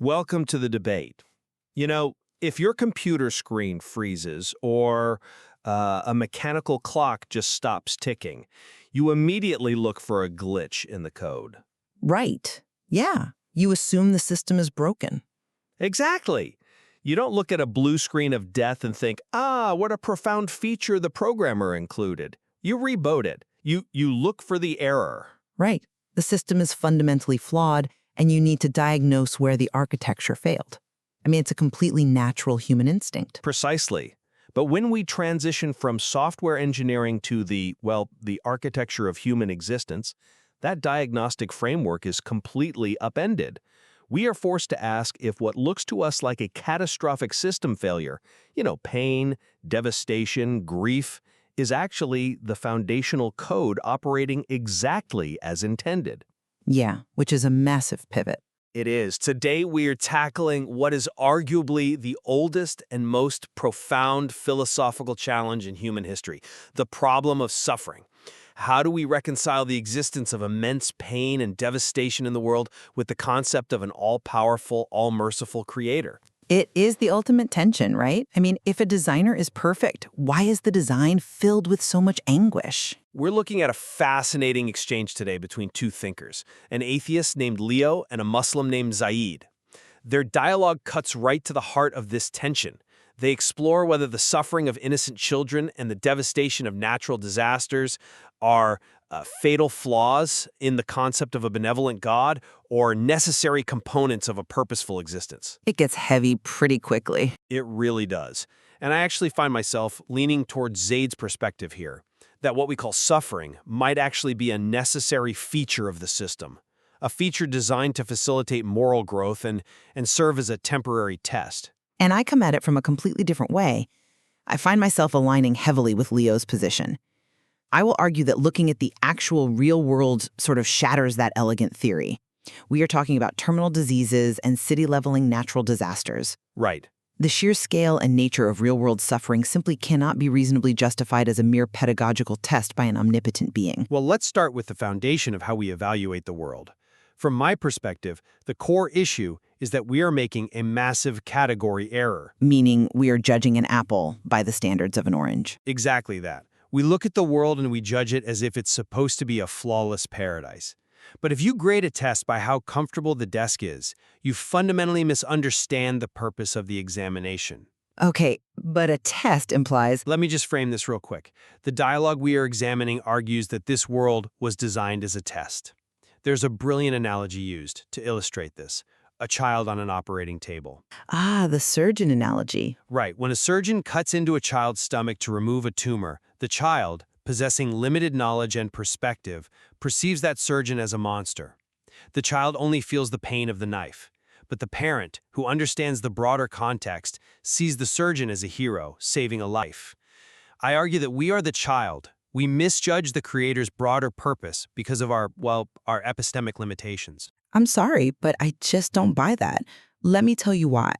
Welcome to the debate. You know, if your computer screen freezes or a mechanical clock just stops ticking, you immediately look for a glitch in the code. Right. Yeah. You assume the system is broken. Exactly. You don't look at a blue screen of death and think, what a profound feature the programmer included. You reboot it. You look for the error. Right. The system is fundamentally flawed, and you need to diagnose where the architecture failed. I mean, it's a completely natural human instinct. Precisely. But when we transition from software engineering to the architecture of human existence, that diagnostic framework is completely upended. We are forced to ask if what looks to us like a catastrophic system failure, pain, devastation, grief, is actually the foundational code operating exactly as intended. Yeah, which is a massive pivot. It is. Today we're tackling what is arguably the oldest and most profound philosophical challenge in human history, the problem of suffering. How do we reconcile the existence of immense pain and devastation in the world with the concept of an all-powerful, all-merciful creator? It is the ultimate tension, right? I mean, if a designer is perfect, why is the design filled with so much anguish? We're looking at a fascinating exchange today between two thinkers, an atheist named Leo and a Muslim named Zaid. Their dialogue cuts right to the heart of this tension. They explore whether the suffering of innocent children and the devastation of natural disasters are fatal flaws in the concept of a benevolent God or necessary components of a purposeful existence. It gets heavy pretty quickly. It really does. And I actually find myself leaning towards Zaid's perspective here, that what we call suffering might actually be a necessary feature of the system, a feature designed to facilitate moral growth and serve as a temporary test. And I come at it from a completely different way. I find myself aligning heavily with Leo's position. I will argue that looking at the actual real world sort of shatters that elegant theory. We are talking about terminal diseases and city-leveling natural disasters. Right. The sheer scale and nature of real-world suffering simply cannot be reasonably justified as a mere pedagogical test by an omnipotent being. Well, let's start with the foundation of how we evaluate the world. From my perspective, the core issue is that we are making a massive category error. Meaning we are judging an apple by the standards of an orange. Exactly that. We look at the world and we judge it as if it's supposed to be a flawless paradise. But if you grade a test by how comfortable the desk is, you fundamentally misunderstand the purpose of the examination. Okay, but a test implies... Let me just frame this real quick. The dialogue we are examining argues that this world was designed as a test. There's a brilliant analogy used to illustrate this. A child on an operating table. Ah, the surgeon analogy. Right. When a surgeon cuts into a child's stomach to remove a tumor, the child, possessing limited knowledge and perspective, perceives that surgeon as a monster. The child only feels the pain of the knife. But the parent, who understands the broader context, sees the surgeon as a hero, saving a life. I argue that we are the child. We misjudge the creator's broader purpose because of our epistemic limitations. I'm sorry, but I just don't buy that. Let me tell you why.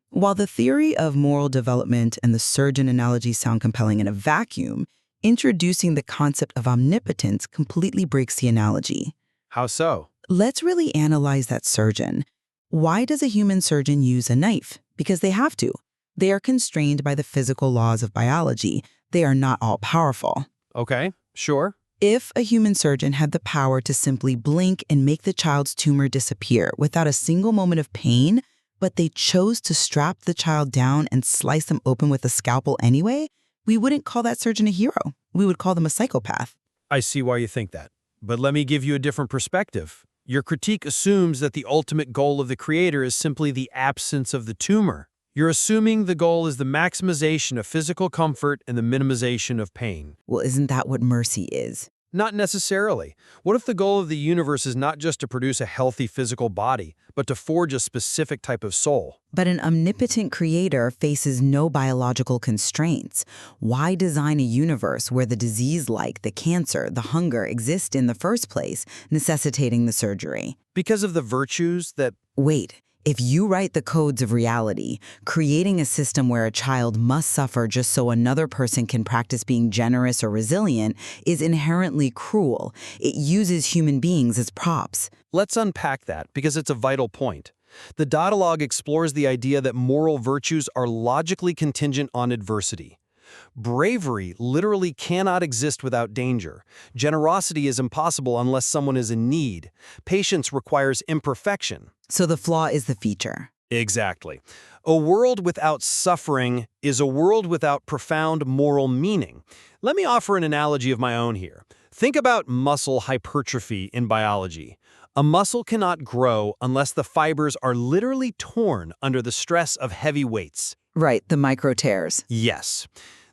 While the theory of moral development and the surgeon analogy sound compelling in a vacuum, introducing the concept of omnipotence completely breaks the analogy. How so? Let's really analyze that surgeon. Why does a human surgeon use a knife? Because they have to. They are constrained by the physical laws of biology. They are not all-powerful. Okay, sure. If a human surgeon had the power to simply blink and make the child's tumor disappear without a single moment of pain, but they chose to strap the child down and slice them open with a scalpel anyway, we wouldn't call that surgeon a hero. We would call them a psychopath. I see why you think that. But let me give you a different perspective. Your critique assumes that the ultimate goal of the creator is simply the absence of the tumor. You're assuming the goal is the maximization of physical comfort and the minimization of pain. Well, isn't that what mercy is? Not necessarily. What if the goal of the universe is not just to produce a healthy physical body, but to forge a specific type of soul? But an omnipotent creator faces no biological constraints. Why design a universe where the disease like the cancer, the hunger exist in the first place, necessitating the surgery? Because of the virtues that... Wait. If you write the codes of reality, creating a system where a child must suffer just so another person can practice being generous or resilient is inherently cruel. It uses human beings as props. Let's unpack that because it's a vital point. The dialogue explores the idea that moral virtues are logically contingent on adversity. Bravery literally cannot exist without danger. Generosity is impossible unless someone is in need. Patience requires imperfection. So the flaw is the feature. Exactly. A world without suffering is a world without profound moral meaning. Let me offer an analogy of my own here. Think about muscle hypertrophy in biology. A muscle cannot grow unless the fibers are literally torn under the stress of heavy weights. Right, the micro tears. Yes.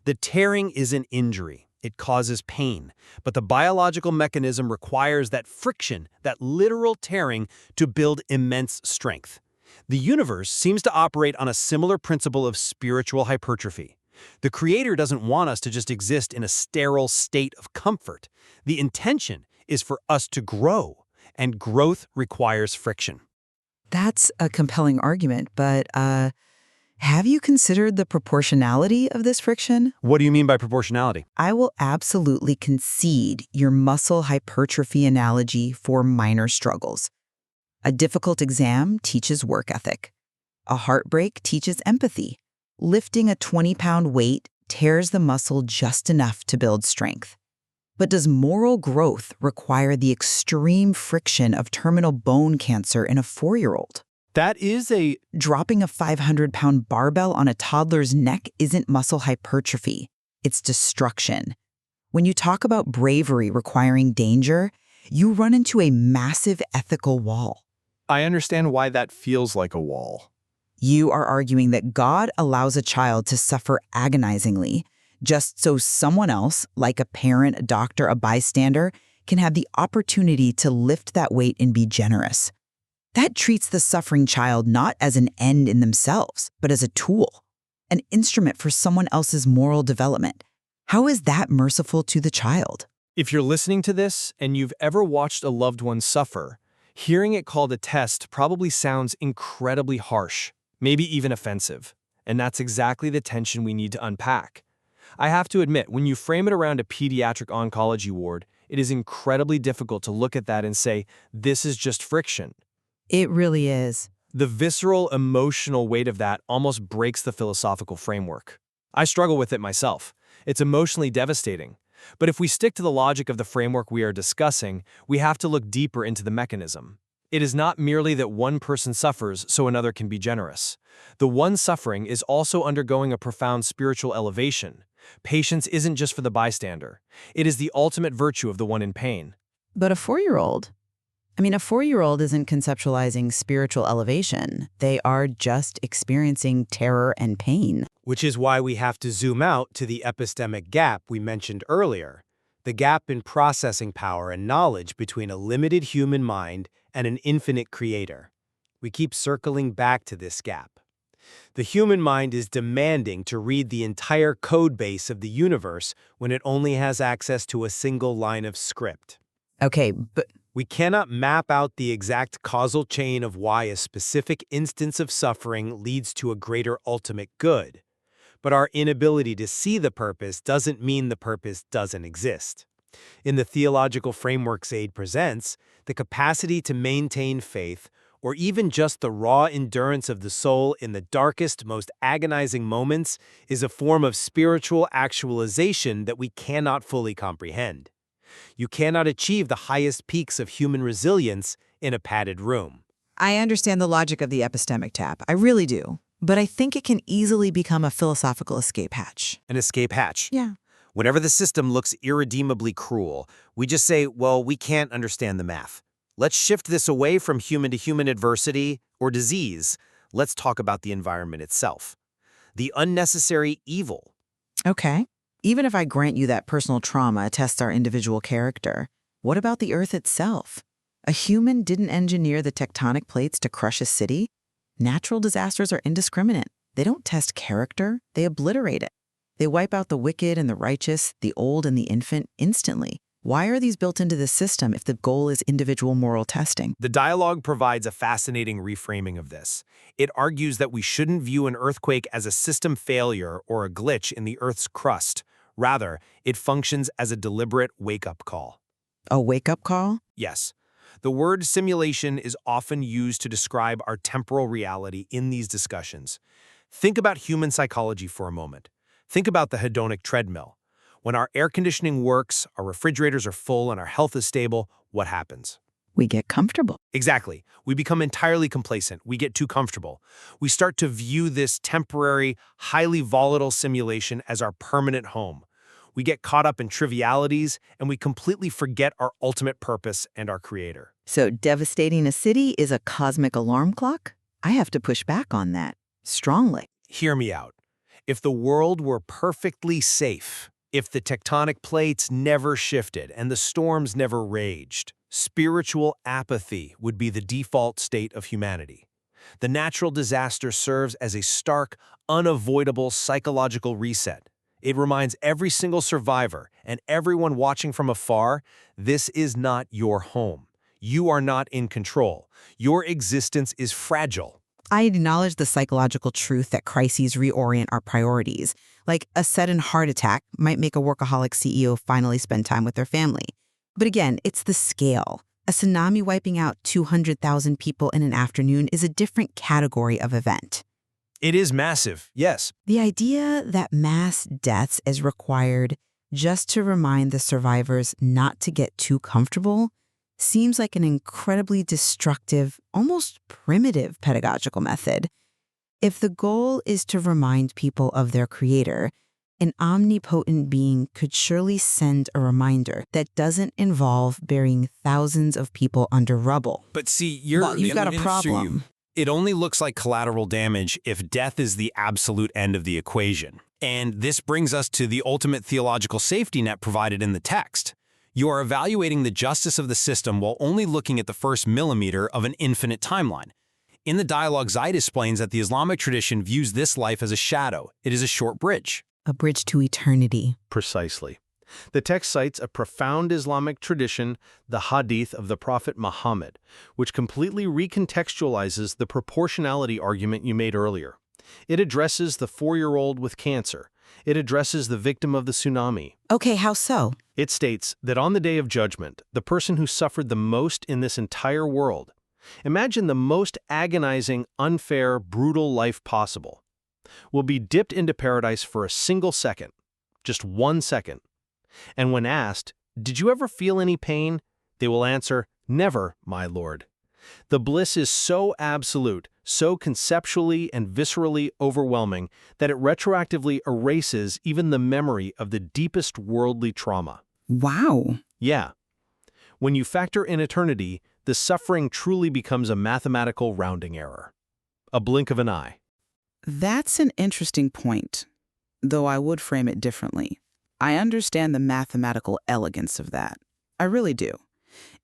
The tearing is an injury. It causes pain. But the biological mechanism requires that friction, that literal tearing, to build immense strength. The universe seems to operate on a similar principle of spiritual hypertrophy. The Creator doesn't want us to just exist in a sterile state of comfort. The intention is for us to grow, and growth requires friction. That's a compelling argument, but have you considered the proportionality of this friction? What do you mean by proportionality? I will absolutely concede your muscle hypertrophy analogy for minor struggles. A difficult exam teaches work ethic. A heartbreak teaches empathy. Lifting a 20-pound weight tears the muscle just enough to build strength. But does moral growth require the extreme friction of terminal bone cancer in a 4-year-old? That is a... Dropping a 500-pound barbell on a toddler's neck isn't muscle hypertrophy. It's destruction. When you talk about bravery requiring danger, you run into a massive ethical wall. I understand why that feels like a wall. You are arguing that God allows a child to suffer agonizingly just so someone else, like a parent, a doctor, a bystander, can have the opportunity to lift that weight and be generous. That treats the suffering child not as an end in themselves, but as a tool, an instrument for someone else's moral development. How is that merciful to the child? If you're listening to this and you've ever watched a loved one suffer, hearing it called a test probably sounds incredibly harsh, maybe even offensive. And that's exactly the tension we need to unpack. I have to admit, when you frame it around a pediatric oncology ward, it is incredibly difficult to look at that and say, this is just friction. It really is. The visceral, emotional weight of that almost breaks the philosophical framework. I struggle with it myself. It's emotionally devastating. But if we stick to the logic of the framework we are discussing, we have to look deeper into the mechanism. It is not merely that one person suffers so another can be generous. The one suffering is also undergoing a profound spiritual elevation. Patience isn't just for the bystander. It is the ultimate virtue of the one in pain. But a 4-year-old? A 4-year-old isn't conceptualizing spiritual elevation. They are just experiencing terror and pain. Which is why we have to zoom out to the epistemic gap we mentioned earlier, the gap in processing power and knowledge between a limited human mind and an infinite creator. We keep circling back to this gap. The human mind is demanding to read the entire code base of the universe when it only has access to a single line of script. Okay, but We cannot map out the exact causal chain of why a specific instance of suffering leads to a greater ultimate good. But our inability to see the purpose doesn't mean the purpose doesn't exist. In the theological framework Zaid presents, the capacity to maintain faith, or even just the raw endurance of the soul in the darkest, most agonizing moments, is a form of spiritual actualization that we cannot fully comprehend. You cannot achieve the highest peaks of human resilience in a padded room. I understand the logic of the epistemic tap. I really do. But I think it can easily become a philosophical escape hatch. An escape hatch. Yeah. Whenever the system looks irredeemably cruel, we just say, well, we can't understand the math. Let's shift this away from human-to-human adversity or disease. Let's talk about the environment itself. The unnecessary evil. Okay. Even if I grant you that personal trauma tests our individual character, what about the Earth itself? A human didn't engineer the tectonic plates to crush a city. Natural disasters are indiscriminate. They don't test character, they obliterate it. They wipe out the wicked and the righteous, the old and the infant, instantly. Why are these built into the system if the goal is individual moral testing? The dialogue provides a fascinating reframing of this. It argues that we shouldn't view an earthquake as a system failure or a glitch in the Earth's crust. Rather, it functions as a deliberate wake-up call. A wake-up call? Yes. The word simulation is often used to describe our temporal reality in these discussions. Think about human psychology for a moment. Think about the hedonic treadmill. When our air conditioning works, our refrigerators are full, and our health is stable, what happens? We get comfortable. Exactly. We become entirely complacent. We get too comfortable. We start to view this temporary, highly volatile simulation as our permanent home. We get caught up in trivialities, and we completely forget our ultimate purpose and our creator. So devastating a city is a cosmic alarm clock? I have to push back on that strongly. Hear me out. If the world were perfectly safe, if the tectonic plates never shifted and the storms never raged, spiritual apathy would be the default state of humanity. The natural disaster serves as a stark, unavoidable psychological reset. It reminds every single survivor and everyone watching from afar, this is not your home. You are not in control. Your existence is fragile. I acknowledge the psychological truth that crises reorient our priorities. Like a sudden heart attack might make a workaholic CEO finally spend time with their family. But again, it's the scale. A tsunami wiping out 200,000 people in an afternoon is a different category of event. It is massive, yes. The idea that mass deaths is required just to remind the survivors not to get too comfortable seems like an incredibly destructive, almost primitive pedagogical method. If the goal is to remind people of their creator, an omnipotent being could surely send a reminder that doesn't involve burying thousands of people under rubble. But see, You've got a problem. It only looks like collateral damage if death is the absolute end of the equation. And this brings us to the ultimate theological safety net provided in the text. You are evaluating the justice of the system while only looking at the first millimeter of an infinite timeline. In the dialogue, Zaid explains that the Islamic tradition views this life as a shadow. It is a short bridge. A bridge to eternity. Precisely. The text cites a profound Islamic tradition, the Hadith of the Prophet Muhammad, which completely recontextualizes the proportionality argument you made earlier. It addresses the 4-year-old with cancer. It addresses the victim of the tsunami. Okay, how so? It states that on the day of judgment, the person who suffered the most in this entire world, imagine the most agonizing, unfair, brutal life possible, will be dipped into paradise for a single second, just 1 second. And when asked, "Did you ever feel any pain?" they will answer, "Never, my Lord." The bliss is so absolute, so conceptually and viscerally overwhelming that it retroactively erases even the memory of the deepest worldly trauma. Wow. Yeah. When you factor in eternity, the suffering truly becomes a mathematical rounding error. A blink of an eye. That's an interesting point, though I would frame it differently. I understand the mathematical elegance of that. I really do.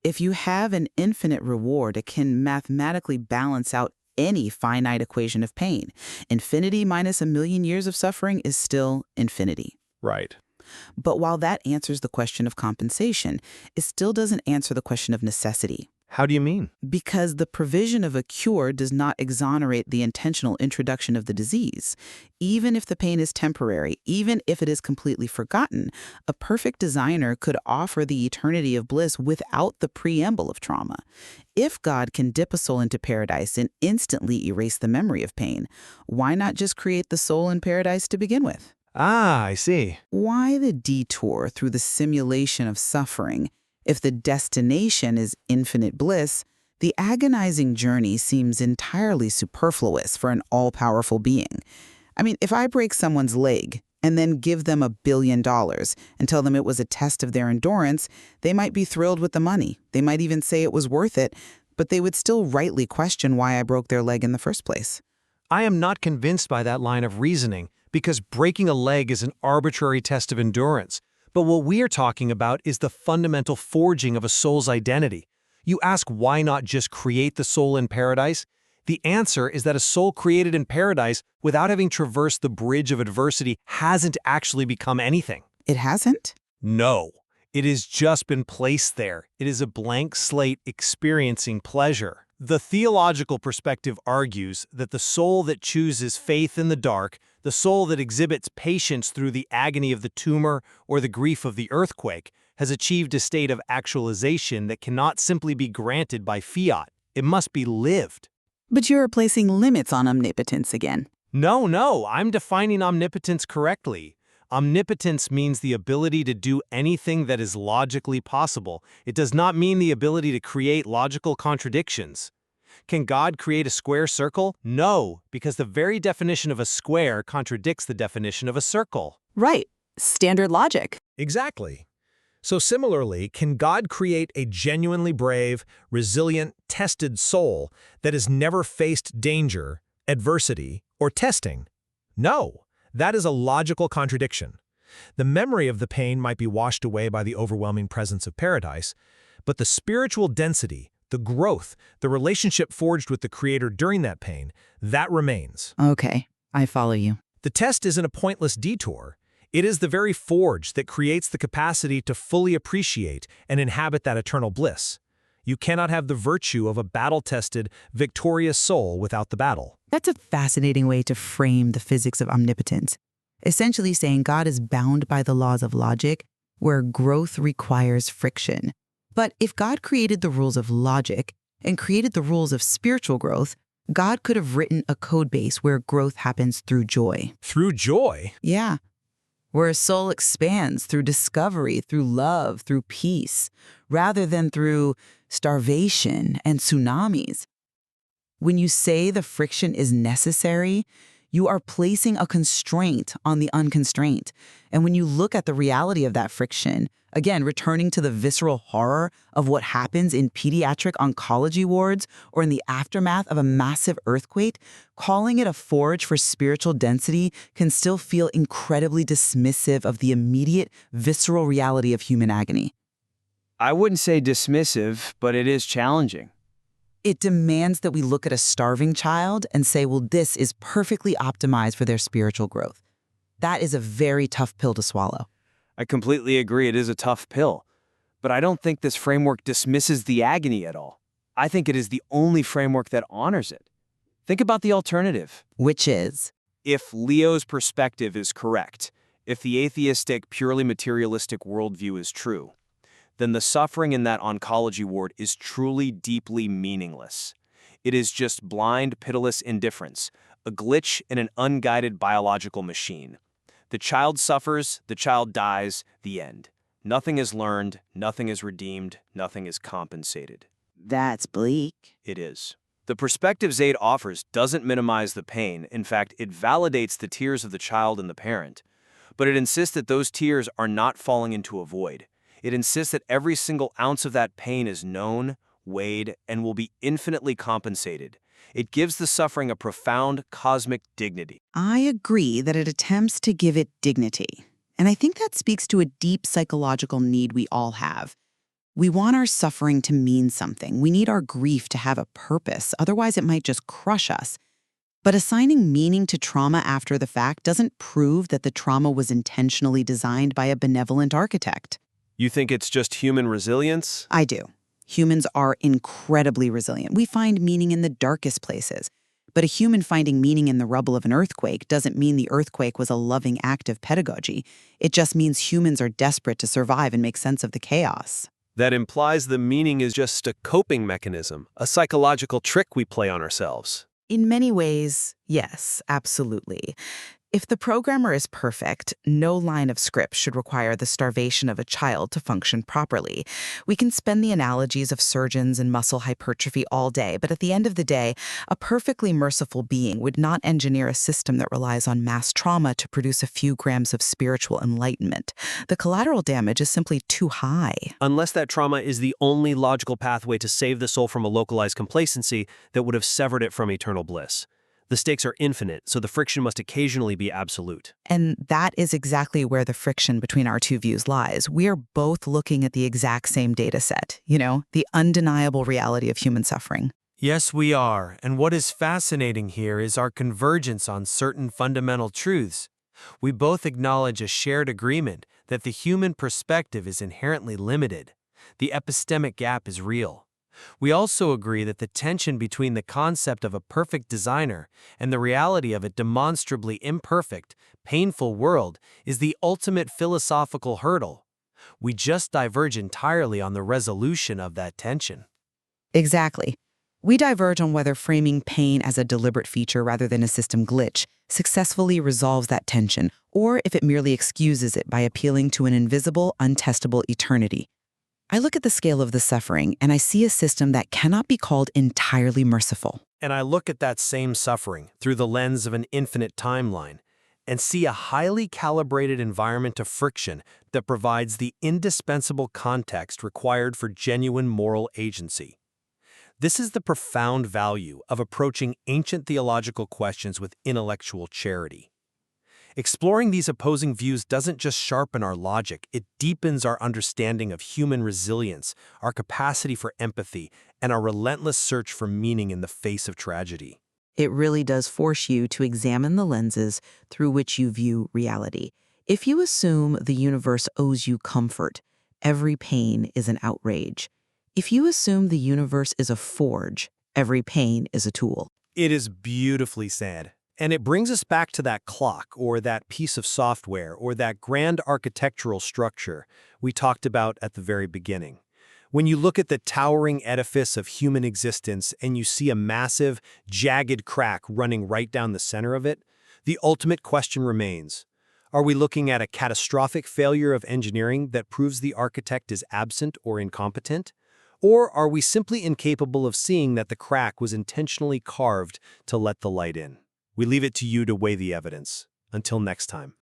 If you have an infinite reward, it can mathematically balance out any finite equation of pain. Infinity minus 1,000,000 years of suffering is still infinity. Right. But while that answers the question of compensation, it still doesn't answer the question of necessity. How do you mean? Because the provision of a cure does not exonerate the intentional introduction of the disease. Even if the pain is temporary, even if it is completely forgotten, a perfect designer could offer the eternity of bliss without the preamble of trauma. If God can dip a soul into paradise and instantly erase the memory of pain, why not just create the soul in paradise to begin with? Ah, I see. Why the detour through the simulation of suffering? If the destination is infinite bliss, the agonizing journey seems entirely superfluous for an all-powerful being. I mean, if I break someone's leg and then give them $1 billion and tell them it was a test of their endurance, they might be thrilled with the money. They might even say it was worth it, but they would still rightly question why I broke their leg in the first place. I am not convinced by that line of reasoning, because breaking a leg is an arbitrary test of endurance. But what we are talking about is the fundamental forging of a soul's identity. You ask why not just create the soul in paradise? The answer is that a soul created in paradise without having traversed the bridge of adversity hasn't actually become anything. It hasn't? No. It has just been placed there. It is a blank slate experiencing pleasure. The theological perspective argues that the soul that chooses faith in the dark, the soul that exhibits patience through the agony of the tumor or the grief of the earthquake, has achieved a state of actualization that cannot simply be granted by fiat. It must be lived. But you're placing limits on omnipotence again. No, I'm defining omnipotence correctly. Omnipotence means the ability to do anything that is logically possible. It does not mean the ability to create logical contradictions. Can God create a square circle? No, because the very definition of a square contradicts the definition of a circle. Right. Standard logic. Exactly. So similarly, can God create a genuinely brave, resilient, tested soul that has never faced danger, adversity, or testing? No, that is a logical contradiction. The memory of the pain might be washed away by the overwhelming presence of paradise, but the spiritual density, the growth, the relationship forged with the Creator during that pain, that remains. Okay, I follow you. The test isn't a pointless detour. It is the very forge that creates the capacity to fully appreciate and inhabit that eternal bliss. You cannot have the virtue of a battle-tested, victorious soul without the battle. That's a fascinating way to frame the physics of omnipotence, essentially saying God is bound by the laws of logic, where growth requires friction. But if God created the rules of logic and created the rules of spiritual growth, God could have written a code base where growth happens through joy. Through joy? Yeah. Where a soul expands through discovery, through love, through peace, rather than through starvation and tsunamis. When you say the friction is necessary, you are placing a constraint on the unconstrained. And when you look at the reality of that friction, again, returning to the visceral horror of what happens in pediatric oncology wards or in the aftermath of a massive earthquake, calling it a forge for spiritual density can still feel incredibly dismissive of the immediate visceral reality of human agony. I wouldn't say dismissive, but it is challenging. It demands that we look at a starving child and say, well, this is perfectly optimized for their spiritual growth. That is a very tough pill to swallow. I completely agree it is a tough pill, but I don't think this framework dismisses the agony at all. I think it is the only framework that honors it. Think about the alternative. Which is? If Leo's perspective is correct, if the atheistic, purely materialistic worldview is true, then the suffering in that oncology ward is truly deeply meaningless. It is just blind, pitiless indifference, a glitch in an unguided biological machine. The child suffers, the child dies, the end. Nothing is learned, nothing is redeemed, nothing is compensated. That's bleak. It is. The perspective Zaid offers doesn't minimize the pain. In fact, it validates the tears of the child and the parent. But it insists that those tears are not falling into a void. It insists that every single ounce of that pain is known, weighed, and will be infinitely compensated. It gives the suffering a profound cosmic dignity. I agree that it attempts to give it dignity. And I think that speaks to a deep psychological need we all have. We want our suffering to mean something. We need our grief to have a purpose. Otherwise, it might just crush us. But assigning meaning to trauma after the fact doesn't prove that the trauma was intentionally designed by a benevolent architect. You think it's just human resilience? I do. Humans are incredibly resilient. We find meaning in the darkest places. But a human finding meaning in the rubble of an earthquake doesn't mean the earthquake was a loving act of pedagogy. It just means humans are desperate to survive and make sense of the chaos. That implies the meaning is just a coping mechanism, a psychological trick we play on ourselves. In many ways, yes, absolutely. If the programmer is perfect, no line of script should require the starvation of a child to function properly. We can spend the analogies of surgeons and muscle hypertrophy all day, but at the end of the day, a perfectly merciful being would not engineer a system that relies on mass trauma to produce a few grams of spiritual enlightenment. The collateral damage is simply too high. Unless that trauma is the only logical pathway to save the soul from a localized complacency that would have severed it from eternal bliss. The stakes are infinite, so the friction must occasionally be absolute. And that is exactly where the friction between our two views lies. We are both looking at the exact same data set, the undeniable reality of human suffering. Yes, we are. And what is fascinating here is our convergence on certain fundamental truths. We both acknowledge a shared agreement that the human perspective is inherently limited. The epistemic gap is real. We also agree that the tension between the concept of a perfect designer and the reality of a demonstrably imperfect, painful world is the ultimate philosophical hurdle. We just diverge entirely on the resolution of that tension. Exactly. We diverge on whether framing pain as a deliberate feature rather than a system glitch successfully resolves that tension, or if it merely excuses it by appealing to an invisible, untestable eternity. I look at the scale of the suffering, and I see a system that cannot be called entirely merciful. And I look at that same suffering through the lens of an infinite timeline and see a highly calibrated environment of friction that provides the indispensable context required for genuine moral agency. This is the profound value of approaching ancient theological questions with intellectual charity. Exploring these opposing views doesn't just sharpen our logic, it deepens our understanding of human resilience, our capacity for empathy, and our relentless search for meaning in the face of tragedy. It really does force you to examine the lenses through which you view reality. If you assume the universe owes you comfort, every pain is an outrage. If you assume the universe is a forge, every pain is a tool. It is beautifully said. And it brings us back to that clock, or that piece of software, or that grand architectural structure we talked about at the very beginning. When you look at the towering edifice of human existence and you see a massive, jagged crack running right down the center of it, the ultimate question remains: are we looking at a catastrophic failure of engineering that proves the architect is absent or incompetent? Or are we simply incapable of seeing that the crack was intentionally carved to let the light in? We leave it to you to weigh the evidence. Until next time.